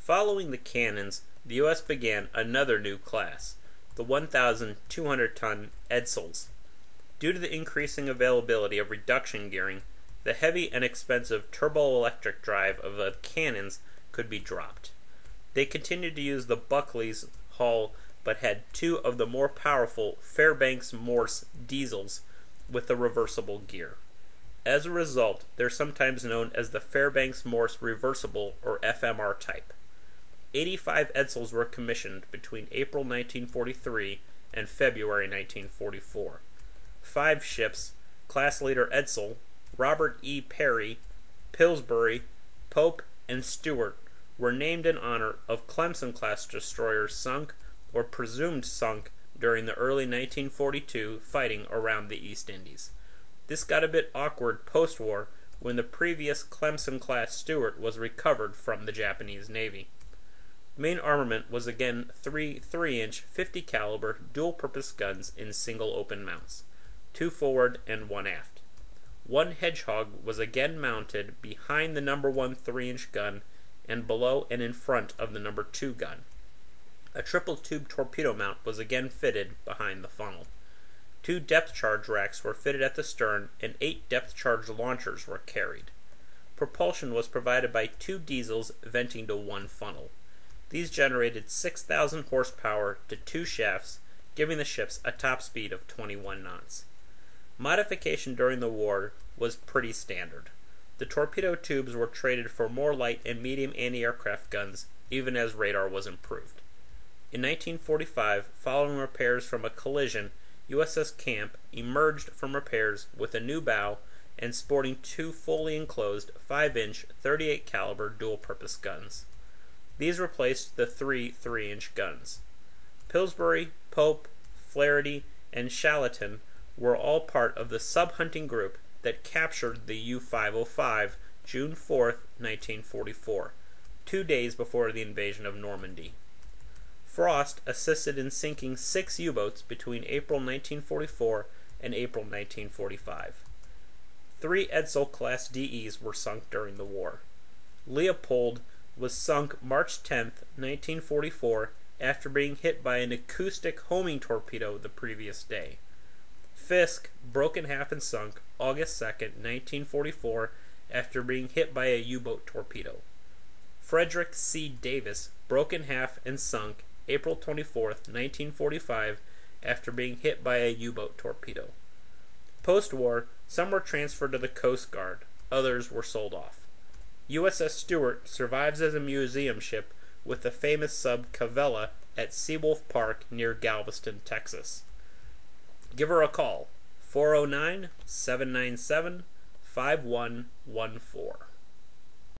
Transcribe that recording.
Following the cannons, the U.S. began another new class, the 1,200-ton Edsals. Due to the increasing availability of reduction gearing, the heavy and expensive turboelectric drive of the cannons could be dropped. They continued to use the Buckley's hull, but had two of the more powerful Fairbanks-Morse diesels with a reversible gear. As a result, they're sometimes known as the Fairbanks-Morse reversible or FMR type. 85 Edsals were commissioned between April 1943 and February 1944. 5 ships, Class Leader Edsall, Robert E. Perry, Pillsbury, Pope, and Stewart, were named in honor of Clemson-class destroyers sunk or presumed sunk during the early 1942 fighting around the East Indies. This got a bit awkward post-war when the previous Clemson-class Stewart was recovered from the Japanese Navy. Main armament was again 3 3-inch 50 caliber dual-purpose guns in single open mounts, 2 forward and 1 aft. 1 Hedgehog was again mounted behind the number 1 3-inch gun and below and in front of the number 2 gun. A triple tube torpedo mount was again fitted behind the funnel. 2 depth charge racks were fitted at the stern and 8 depth charge launchers were carried. Propulsion was provided by 2 diesels venting to 1 funnel. These generated 6,000 horsepower to 2 shafts, giving the ships a top speed of 21 knots. Modification during the war was pretty standard. The torpedo tubes were traded for more light and medium anti-aircraft guns, even as radar was improved. In 1945, following repairs from a collision, USS Camp emerged from repairs with a new bow and sporting 2 fully enclosed 5-inch 38 caliber dual-purpose guns. These replaced the 3 3-inch guns. Pillsbury, Pope, Flaherty, and Shallaton were all part of the sub-hunting group that captured the U-505 June 4, 1944, 2 days before the invasion of Normandy. Frost assisted in sinking 6 U-boats between April 1944 and April 1945. 3 Edsall-class DEs were sunk during the war. Leopold was sunk March 10, 1944, after being hit by an acoustic homing torpedo the previous day. Fisk broke in half and sunk August 2, 1944, after being hit by a U-boat torpedo. Frederick C. Davis broke in half and sunk April 24, 1945, after being hit by a U-boat torpedo. Post-war, some were transferred to the Coast Guard, others were sold off. USS Stewart survives as a museum ship with the famous sub Cavella at Seawolf Park near Galveston, Texas. Give her a call, 409-797-5114.